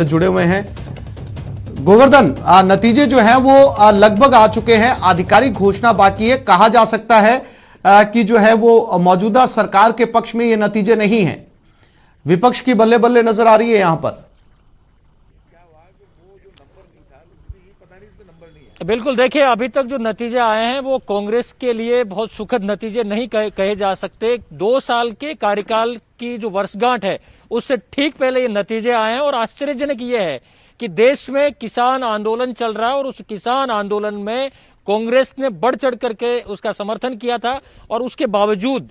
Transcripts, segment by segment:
जुड़े हुए हैं। गोवर्धन, नतीजे जो हैं वो लगभग आ चुके हैं, आधिकारिक घोषणा बाकी है। कहा जा सकता है कि जो है वो मौजूदा सरकार के पक्ष में ये नतीजे नहीं हैं, विपक्ष की बल्ले बल्ले नजर आ रही है यहां पर। बिल्कुल, देखिए अभी तक जो नतीजे आए हैं वो कांग्रेस के लिए बहुत सुखद नतीजे नहीं कहे जा सकते। 2 साल के कार्यकाल की जो वर्षगांठ है उससे ठीक पहले ये नतीजे आए हैं और आश्चर्यजनक ये है कि देश में किसान आंदोलन चल रहा है और उस किसान आंदोलन में कांग्रेस ने बढ़ चढ़ करके उसका समर्थन किया था और उसके बावजूद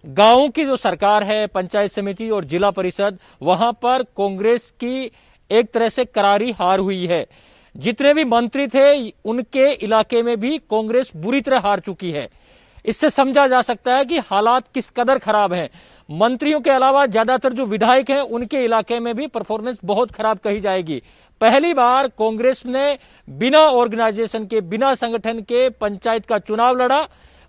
गांवों की जो सरकार है, पंचायत समिति और जिला परिषद, वहां पर कांग्रेस की एक तरह से करारी हार हुई है। जितने भी मंत्री थे उनके इलाके में भी कांग्रेस बुरी तरह हार चुकी है। इससे समझा जा सकता है कि हालात किस कदर खराब हैं। मंत्रियों के अलावा ज्यादातर जो विधायक हैं उनके इलाके में भी परफॉर्मेंस बहुत खराब कही जाएगी। पहली बार कांग्रेस ने बिना ऑर्गेनाइजेशन के, बिना संगठन के पंचायत का चुनाव लड़ा।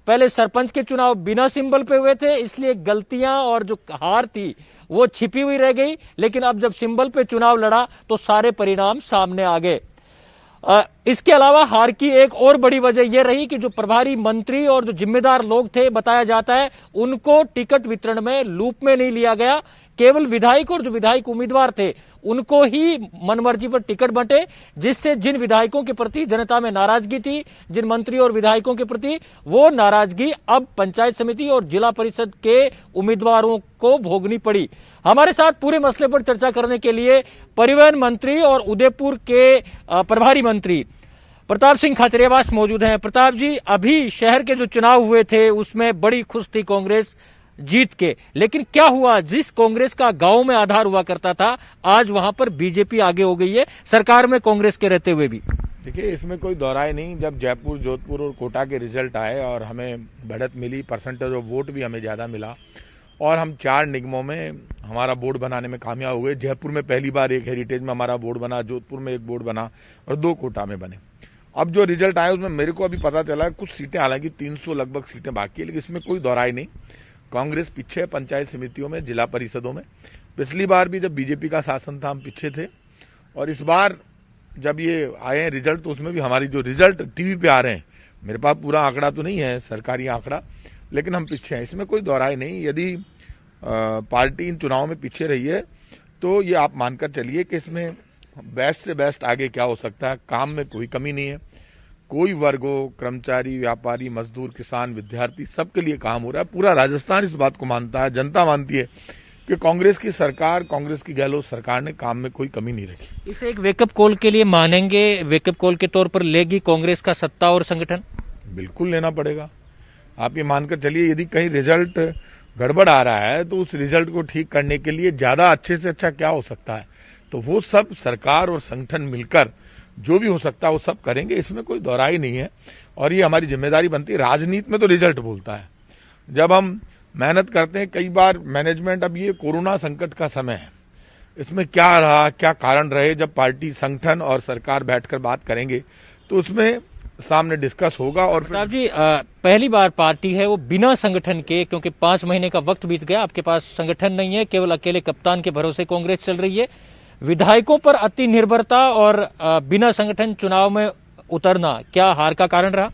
पहले सरपंच के चुनाव बिना सिंबल पे हुए थे, इसलिए गलतियां और जो हार थी वो छिपी हुई रह गई। लेकिन अब जब सिंबल पे चुनाव लड़ा तो सारे परिणाम सामने आ गए। इसके अलावा हार की एक और बड़ी वजह यह रही कि जो प्रभारी मंत्री और जो जिम्मेदार लोग थे, बताया जाता है उनको टिकट वितरण में लूप में नहीं लिया गया। केवल विधायक और जो विधायक उम्मीदवार थे उनको ही मनमर्जी पर टिकट बंटे, जिससे जिन विधायकों के प्रति जनता में नाराजगी थी, जिन मंत्री और विधायकों के प्रति, वो नाराजगी अब पंचायत समिति और जिला परिषद के उम्मीदवारों को भोगनी पड़ी। हमारे साथ पूरे मसले पर चर्चा करने के लिए परिवहन मंत्री और उदयपुर के प्रभारी मंत्री प्रताप सिंह खाचरियावास मौजूद हैं। प्रताप जी, अभी शहर के जो चुनाव हुए थे उसमें बड़ी खुश थी कांग्रेस जीत के, लेकिन क्या हुआ? जिस कांग्रेस का गांव में आधार हुआ करता था, आज वहां पर बीजेपी आगे हो गई है सरकार में कांग्रेस के रहते हुए भी। देखिए, इसमें कोई दोहराई नहीं। जब जयपुर, जोधपुर और कोटा के रिजल्ट आए और हमें बढ़त मिली, परसेंटेज ऑफ वोट भी हमें ज्यादा मिला और हम 4 निगमों में हमारा बोर्ड बनाने में कामयाब हुए। जयपुर में पहली बार एक हेरिटेज में हमारा बोर्ड बना, जोधपुर में एक बोर्ड बना और 2 कोटा में बने। अब जो रिजल्ट आया उसमें मेरे को अभी पता चला कुछ सीटें, हालांकि 300 लगभग सीटें बाकी है, लेकिन इसमें कोई दोहराई नहीं। कांग्रेस पीछे है पंचायत समितियों में, जिला परिषदों में। पिछली बार भी जब बीजेपी का शासन था हम पीछे थे और इस बार जब ये आए हैं रिजल्ट तो उसमें भी हमारी जो रिजल्ट टीवी पे आ रहे हैं, मेरे पास पूरा आंकड़ा तो नहीं है, सरकारी आंकड़ा, लेकिन हम पीछे हैं, इसमें कोई दोहराई नहीं। यदि पार्टी इन चुनाव में पीछे रही है तो ये आप मानकर चलिए कि इसमें बेस्ट से बेस्ट आगे क्या हो सकता है। काम में कोई कमी नहीं है, कोई वर्ग हो, कर्मचारी, व्यापारी, मजदूर, किसान, विद्यार्थी, सबके लिए काम हो रहा है। पूरा राजस्थान इस बात को मानता है, जनता मानती है कि कांग्रेस की सरकार, कांग्रेस की गहलोत सरकार ने काम में कोई कमी नहीं रखी। इसे एक वेकअप कॉल के लिए मानेंगे? वेकअप कॉल के तौर पर लेगी कांग्रेस का सत्ता और संगठन? बिल्कुल लेना पड़ेगा। आप ये मानकर चलिए, यदि कहीं रिजल्ट गड़बड़ आ रहा है तो उस रिजल्ट को ठीक करने के लिए ज्यादा अच्छे से अच्छा क्या हो सकता है, तो वो सब सरकार और संगठन मिलकर जो भी हो सकता है वो सब करेंगे, इसमें कोई दोहराई नहीं है। और ये हमारी जिम्मेदारी बनती है। राजनीति में तो रिजल्ट बोलता है, जब हम मेहनत करते हैं। कई बार मैनेजमेंट, अब ये कोरोना संकट का समय है, इसमें क्या रहा, क्या कारण रहे, जब पार्टी, संगठन और सरकार बैठकर बात करेंगे तो उसमें सामने डिस्कस होगा। और प्रताप जी, पहली बार पार्टी है वो बिना संगठन के, क्योंकि 5 महीने का वक्त बीत गया, आपके पास संगठन नहीं है, केवल अकेले कप्तान के भरोसे कांग्रेस चल रही है। विधायकों पर अति निर्भरता और बिना संगठन चुनाव में उतरना क्या हार का कारण रहा?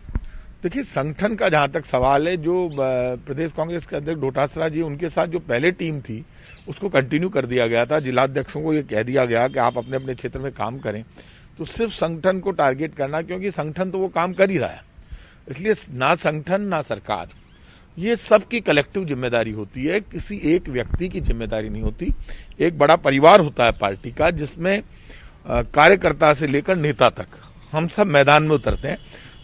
देखिए, संगठन का जहां तक सवाल है, जो प्रदेश कांग्रेस के अध्यक्ष डोटासरा जी, उनके साथ जो पहले टीम थी उसको कंटिन्यू कर दिया गया था। जिलाध्यक्षों को ये कह दिया गया कि आप अपने अपने क्षेत्र में काम करें। तो सिर्फ संगठन को टारगेट करना, क्योंकि संगठन तो वो काम कर ही रहा है, इसलिए ना संगठन ना सरकार, ये सबकी कलेक्टिव जिम्मेदारी होती है, किसी एक व्यक्ति की जिम्मेदारी नहीं होती। एक बड़ा परिवार होता है पार्टी का, जिसमें कार्यकर्ता से लेकर नेता तक हम सब मैदान में उतरते हैं।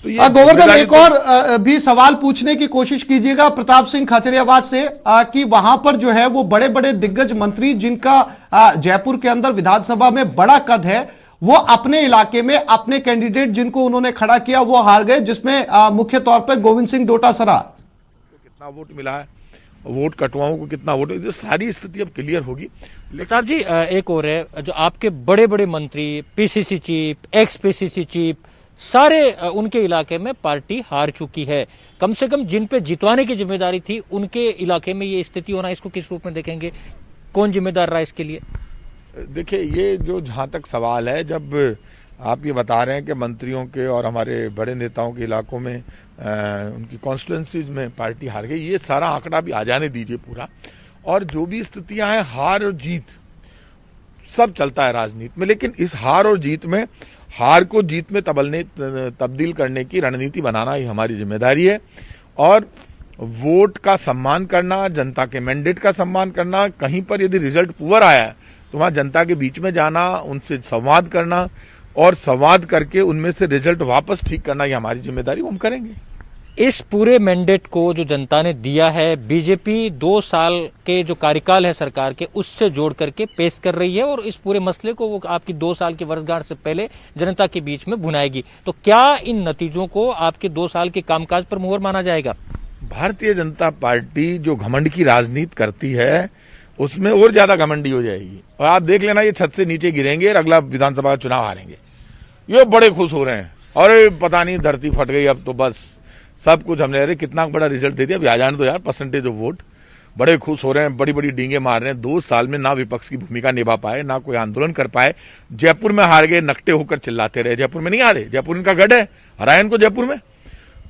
तो ये गोवर्धन, एक और भी सवाल पूछने की कोशिश कीजिएगा प्रताप सिंह खाचरियावास से कि वहां पर जो है वो बड़े बड़े दिग्गज मंत्री, जिनका जयपुर के अंदर विधानसभा में बड़ा कद है, वो अपने इलाके में अपने कैंडिडेट जिनको उन्होंने खड़ा किया वो हार गए, जिसमें मुख्य तौर पर गोविंद सिंह डोटासरा। कितना वोट मिला है, वोट कटवाओं को कितना वोट, जो सारी स्थिति अब क्लियर होगी। प्रताप जी, एक और है, जो आपके बड़े बड़े मंत्री, PCC chief, x PCC chief, सारे उनके इलाके में पार्टी हार चुकी है। कम से कम जिन पे जितवाने की जिम्मेदारी थी उनके इलाके में ये स्थिति होना, इसको किस रूप में देखेंगे? कौन जिम्मेदार रहा इसके लिए? देखिए, ये जो जहाँ तक सवाल है, जब आप ये बता रहे हैं कि मंत्रियों के और हमारे बड़े नेताओं के इलाकों में उनकी कॉन्स्टिट्यूंसीज में पार्टी हार गई, ये सारा आंकड़ा भी आ जाने दीजिए पूरा। और जो भी स्थितियां हैं, हार और जीत सब चलता है राजनीति में, लेकिन इस हार और जीत में, हार को जीत में तब्दील करने की रणनीति बनाना ही हमारी जिम्मेदारी है। और वोट का सम्मान करना, जनता के मैंडेट का सम्मान करना, कहीं पर यदि रिजल्ट पुअर आया है तो वहां जनता के बीच में जाना, उनसे संवाद करना और संवाद करके उनमें से रिजल्ट वापस ठीक करना, ये हमारी जिम्मेदारी, हम करेंगे। इस पूरे मैंडेट को जो जनता ने दिया है, बीजेपी 2 साल के जो कार्यकाल है सरकार के, उससे जोड़ करके पेश कर रही है और इस पूरे मसले को वो आपकी 2 साल की वर्षगांठ से पहले जनता के बीच में भुनाएगी। तो क्या इन नतीजों को आपके 2 साल के कामकाज पर मुहर माना जाएगा? भारतीय जनता पार्टी जो घमंड की राजनीति करती है, उसमें और ज्यादा घमंडी हो जाएगी। और आप देख लेना, ये छत से नीचे गिरेंगे और अगला विधानसभा का चुनाव हारेंगे। ये बड़े खुश हो रहे हैं, अरे पता नहीं धरती फट गई, अब तो बस सब कुछ हमने, अरे कितना बड़ा रिजल्ट दे दिया, अभी आ जाने दो यार परसेंटेज ऑफ वोट। बड़े खुश हो रहे हैं, बड़ी बड़ी डींगे मार रहे हैं। 2 साल में ना विपक्ष की भूमिका निभा पाए, ना कोई आंदोलन कर पाए। जयपुर में हार गए, नकटे होकर चिल्लाते रहे। जयपुर में नहीं हारे, जयपुर इनका गढ़ है, हराया इनको जयपुर में।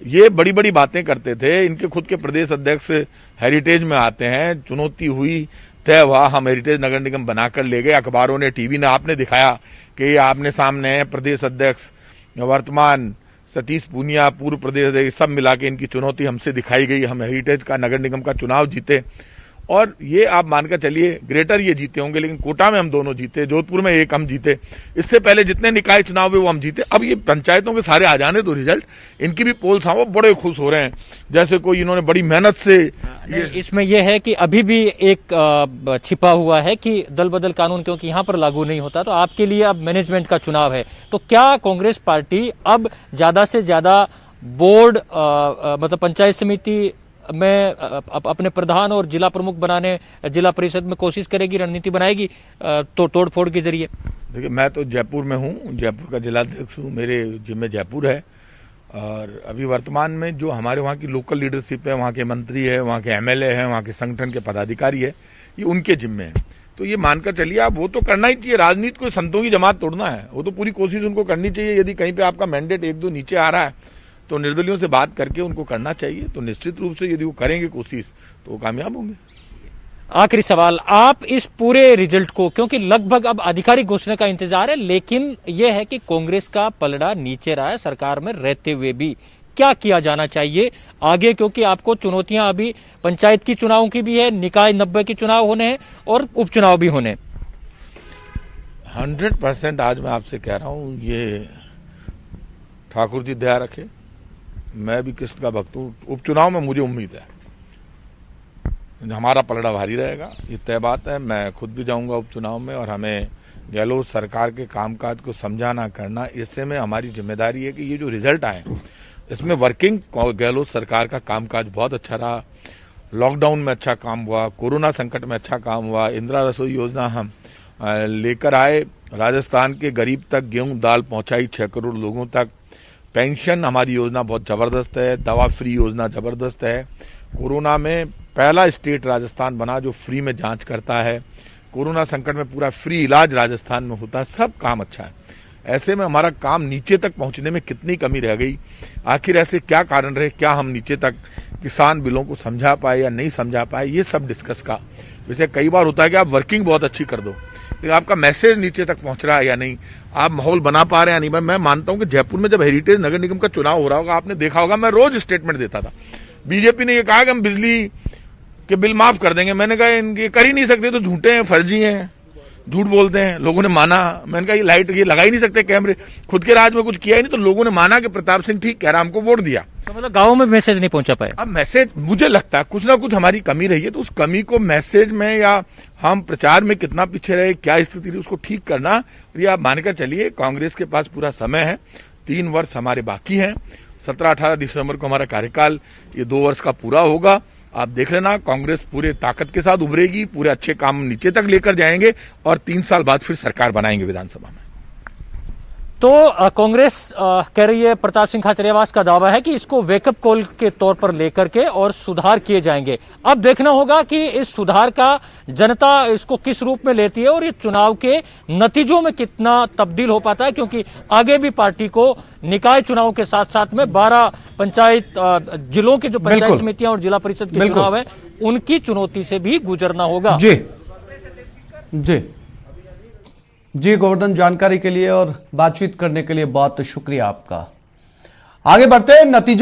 ये बड़ी बड़ी बातें करते थे। इनके खुद के प्रदेश अध्यक्ष हेरिटेज में आते हैं, चुनौती हुई, तय हुआ, हम हेरिटेज नगर निगम बनाकर ले गए। अखबारों ने, टीवी ने आपने दिखाया कि आपने सामने है प्रदेश अध्यक्ष वर्तमान सतीश पूनिया, पूर्व प्रदेश अध्यक्ष, सब मिला के इनकी चुनौती हमसे दिखाई गई। हम हेरिटेज का नगर निगम का चुनाव जीते और ये आप मानकर चलिए ग्रेटर ये जीते होंगे, लेकिन कोटा में हम दोनों जीते, जोधपुर में एक हम जीते। इससे पहले जितने निकाय चुनाव हुए वो हम जीते। अब ये पंचायतों के सारे आ जाने तो रिजल्ट, इनकी भी पोल्स, वो बड़े खुश हो रहे हैं जैसे कोई इन्होंने बड़ी मेहनत से। इसमें यह है कि अभी भी एक छिपा हुआ है कि दल बदल कानून क्योंकि यहाँ पर लागू नहीं होता, तो आपके लिए अब मैनेजमेंट का चुनाव है। तो क्या कांग्रेस पार्टी अब ज्यादा से ज्यादा बोर्ड मतलब पंचायत समिति में अपने प्रधान और जिला प्रमुख बनाने, जिला परिषद में कोशिश करेगी, रणनीति बनाएगी तो तोड़ फोड़ के जरिए? देखिए, मैं तो जयपुर में हूँ, जयपुर का जिलाध्यक्ष हूँ, मेरे जिम्मे जयपुर है। और अभी वर्तमान में जो हमारे वहाँ की लोकल लीडरशिप है, वहाँ के मंत्री है, वहाँ के एमएलए हैं, वहाँ के संगठन के पदाधिकारी है, ये उनके जिम्मे है। तो ये मानकर चलिए आप, वो तो करना ही चाहिए। राजनीति को संतों की जमात तोड़ना है, वो तो पूरी कोशिश उनको करनी चाहिए। यदि कहीं पे आपका मैंडेट 1-2 नीचे आ रहा है तो निर्दलियों से बात करके उनको करना चाहिए। तो निश्चित रूप से यदि वो करेंगे कोशिश तो वो कामयाब होंगे। आखिरी सवाल, आप इस पूरे रिजल्ट को, क्योंकि लगभग अब आधिकारिक घोषणा का इंतजार है, लेकिन यह है कि कांग्रेस का पलड़ा नीचे रहा है सरकार में रहते हुए भी, क्या किया जाना चाहिए आगे? क्योंकि आपको चुनौतियां अभी पंचायत की चुनावों की भी है, निकाय 90 के चुनाव होने हैं और उपचुनाव भी होने। 100% आज मैं आपसे कह रहा हूं, ये ठाकुर जी दया रखे, मैं भी कृष्ण का भक्त हूं। उपचुनाव में मुझे उम्मीद है हमारा पलड़ा भारी रहेगा, ये तय बात है। मैं खुद भी जाऊंगा उपचुनाव में और हमें गहलोत सरकार के कामकाज को समझाना करना, इससे में हमारी जिम्मेदारी है कि ये जो रिजल्ट आए इसमें वर्किंग गहलोत सरकार का कामकाज बहुत अच्छा रहा। लॉकडाउन में अच्छा काम हुआ, कोरोना संकट में अच्छा काम हुआ, इंदिरा रसोई योजना हम लेकर आए, राजस्थान के गरीब तक गेहूं दाल पहुंचाई 6 करोड़ लोगों तक। पेंशन हमारी योजना बहुत जबरदस्त है, दवा फ्री योजना जबरदस्त है। कोरोना में पहला स्टेट राजस्थान बना जो फ्री में जांच करता है। कोरोना संकट में पूरा फ्री इलाज राजस्थान में होता है, सब काम अच्छा है। ऐसे में हमारा काम नीचे तक पहुंचने में कितनी कमी रह गई, आखिर ऐसे क्या कारण रहे, क्या हम नीचे तक किसान बिलों को समझा पाए या नहीं समझा पाए, ये सब डिस्कस का वैसे कई बार होता है कि आप वर्किंग बहुत अच्छी कर दो, लेकिन आपका मैसेज नीचे तक पहुंच रहा है या नहीं, आप माहौल बना पा रहे हैं या नहीं। मैं मानता हूं कि जयपुर में जब हेरिटेज नगर निगम का चुनाव हो रहा होगा, आपने देखा होगा, मैं रोज स्टेटमेंट देता था। बीजेपी ने ये कहा कि हम बिजली के बिल माफ कर देंगे, मैंने कहा इनके कर ही नहीं सकते, तो झूठे हैं, फर्जी हैं, झूठ बोलते हैं। लोगों ने माना, मैंने कहा ये लाइट ये लगा ही नहीं सकते कैमरे, खुद के राज में कुछ किया ही नहीं, तो लोगों ने माना कि प्रताप सिंह ठीक कह रहा, हमको वोट दिया। तो मतलब गाँव में मैसेज नहीं पहुंचा पाए। अब मैसेज, मुझे लगता है कुछ ना कुछ हमारी कमी रही है, तो उस कमी को मैसेज में या हम प्रचार में कितना पीछे रहे, क्या स्थिति रही, उसको ठीक करना। ये आप मानकर चलिए कांग्रेस के पास पूरा समय है, 3 वर्ष हमारे बाकी हैं। 17-18 दिसंबर को हमारा कार्यकाल ये 2 वर्ष का पूरा होगा। आप देख लेना, कांग्रेस पूरे ताकत के साथ उभरेगी, पूरे अच्छे काम नीचे तक लेकर जाएंगे और 3 साल बाद फिर सरकार बनाएंगे विधानसभा में। तो कांग्रेस कह रही है, प्रताप सिंह खाचरियावास का दावा है कि इसको वेकअप कॉल के तौर पर लेकर के और सुधार किए जाएंगे। अब देखना होगा कि इस सुधार का जनता इसको किस रूप में लेती है और ये चुनाव के नतीजों में कितना तब्दील हो पाता है, क्योंकि आगे भी पार्टी को निकाय चुनाव के साथ साथ में 12 पंचायत जिलों के जो पंचायत बिल्कुल। समितियां और जिला परिषद के बिल्कुल। चुनाव है उनकी चुनौती से भी गुजरना होगा। जी जी जी, गोवर्धन, जानकारी के लिए और बातचीत करने के लिए बहुत शुक्रिया आपका। आगे बढ़ते हैं नतीजों